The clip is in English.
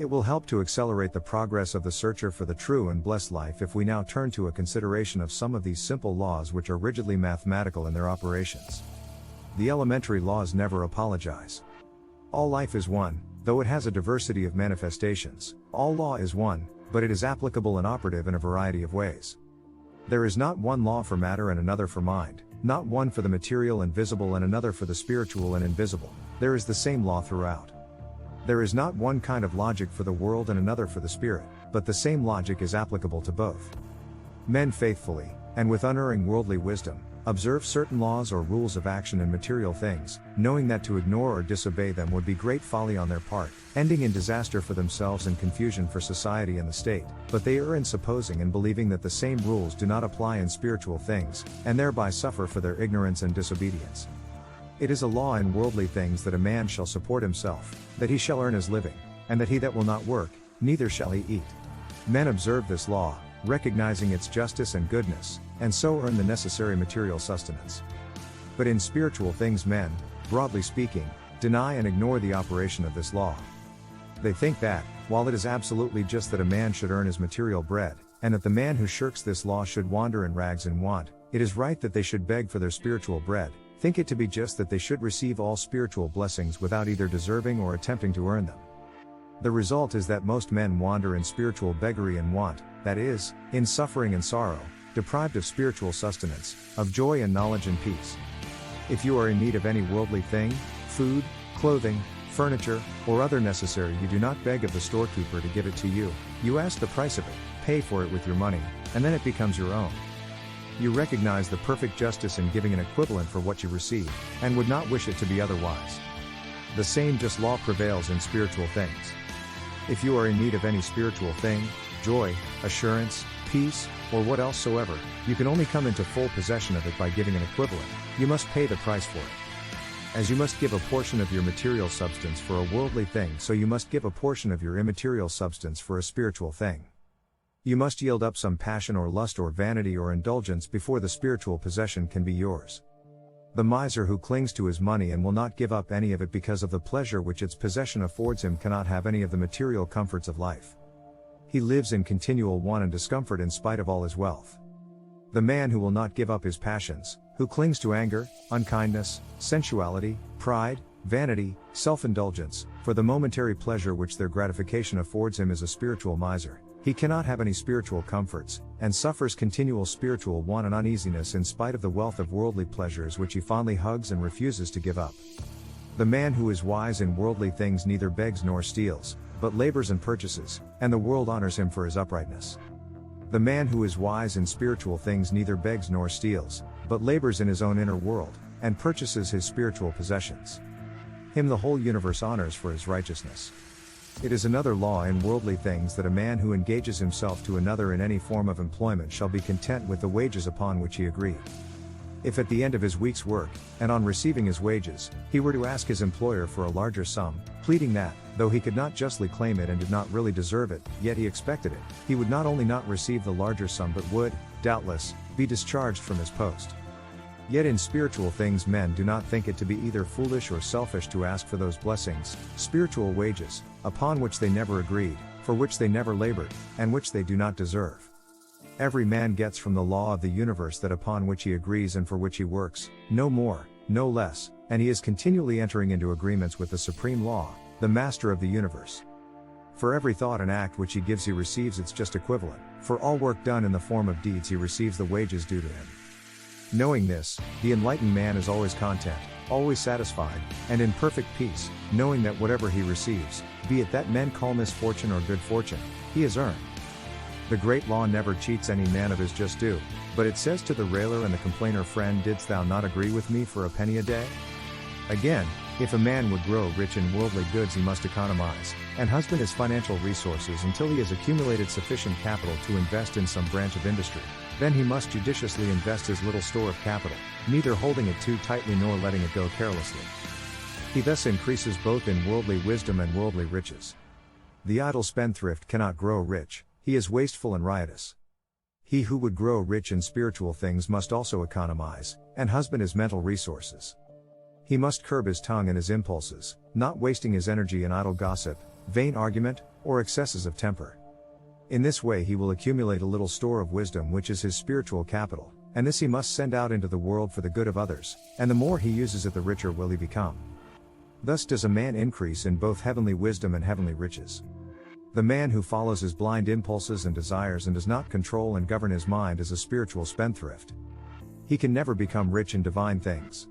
It will help to accelerate the progress of the searcher for the true and blessed life if we now turn to a consideration of some of these simple laws which are rigidly mathematical in their operations. The elementary laws never apologize. All life is one, though it has a diversity of manifestations. All law is one, but it is applicable and operative in a variety of ways. There is not one law for matter and another for mind, not one for the material and visible and another for the spiritual and invisible. There is the same law throughout. There is not one kind of logic for the world and another for the spirit, but the same logic is applicable to both. Men faithfully, and with unerring worldly wisdom, observe certain laws or rules of action in material things, knowing that to ignore or disobey them would be great folly on their part, ending in disaster for themselves and confusion for society and the state, but they err in supposing and believing that the same rules do not apply in spiritual things, and thereby suffer for their ignorance and disobedience. It is a law in worldly things that a man shall support himself, that he shall earn his living, and that he that will not work, neither shall he eat. Men observe this law, recognizing its justice and goodness, and so earn the necessary material sustenance. But in spiritual things men, broadly speaking, deny and ignore the operation of this law. They think that, while it is absolutely just that a man should earn his material bread, and that the man who shirks this law should wander in rags and want, it is right that they should beg for their spiritual bread, think it to be just that they should receive all spiritual blessings without either deserving or attempting to earn them. The result is that most men wander in spiritual beggary and want, that is, in suffering and sorrow, deprived of spiritual sustenance, of joy and knowledge and peace. If you are in need of any worldly thing, food, clothing, furniture, or other necessary, you do not beg of the storekeeper to give it to you, you ask the price of it, pay for it with your money, and then it becomes your own. You recognize the perfect justice in giving an equivalent for what you receive, and would not wish it to be otherwise. The same just law prevails in spiritual things. If you are in need of any spiritual thing, joy, assurance, peace, or what else soever, you can only come into full possession of it by giving an equivalent. You must pay the price for it. As you must give a portion of your material substance for a worldly thing, so you must give a portion of your immaterial substance for a spiritual thing. You must yield up some passion or lust or vanity or indulgence before the spiritual possession can be yours. The miser who clings to his money and will not give up any of it because of the pleasure which its possession affords him cannot have any of the material comforts of life. He lives in continual want and discomfort in spite of all his wealth. The man who will not give up his passions, who clings to anger, unkindness, sensuality, pride, vanity, self-indulgence, for the momentary pleasure which their gratification affords him, is a spiritual miser. He cannot have any spiritual comforts, and suffers continual spiritual want and uneasiness in spite of the wealth of worldly pleasures which he fondly hugs and refuses to give up. The man who is wise in worldly things neither begs nor steals, but labors and purchases, and the world honors him for his uprightness. The man who is wise in spiritual things neither begs nor steals, but labors in his own inner world, and purchases his spiritual possessions. Him the whole universe honors for his righteousness. It is another law in worldly things that a man who engages himself to another in any form of employment shall be content with the wages upon which he agreed. If at the end of his week's work, and on receiving his wages, he were to ask his employer for a larger sum, pleading that, though he could not justly claim it and did not really deserve it, yet he expected it, he would not only not receive the larger sum but would, doubtless, be discharged from his post. Yet in spiritual things men do not think it to be either foolish or selfish to ask for those blessings, spiritual wages, upon which they never agreed, for which they never labored, and which they do not deserve. Every man gets from the law of the universe that upon which he agrees and for which he works, no more, no less, and he is continually entering into agreements with the supreme law, the master of the universe. For every thought and act which he gives he receives its just equivalent, for all work done in the form of deeds he receives the wages due to him. Knowing this, the enlightened man is always content, always satisfied, and in perfect peace, knowing that whatever he receives, be it that men call misfortune or good fortune, he has earned. The great law never cheats any man of his just due, but it says to the railer and the complainer, friend, didst thou not agree with me for a penny a day? Again, if a man would grow rich in worldly goods he must economize, and husband his financial resources until he has accumulated sufficient capital to invest in some branch of industry. Then he must judiciously invest his little store of capital, neither holding it too tightly nor letting it go carelessly. He thus increases both in worldly wisdom and worldly riches. The idle spendthrift cannot grow rich, he is wasteful and riotous. He who would grow rich in spiritual things must also economize, and husband his mental resources. He must curb his tongue and his impulses, not wasting his energy in idle gossip, vain argument, or excesses of temper. In this way he will accumulate a little store of wisdom, which is his spiritual capital, and this he must send out into the world for the good of others, and the more he uses it the richer will he become. Thus does a man increase in both heavenly wisdom and heavenly riches. The man who follows his blind impulses and desires and does not control and govern his mind is a spiritual spendthrift. He can never become rich in divine things.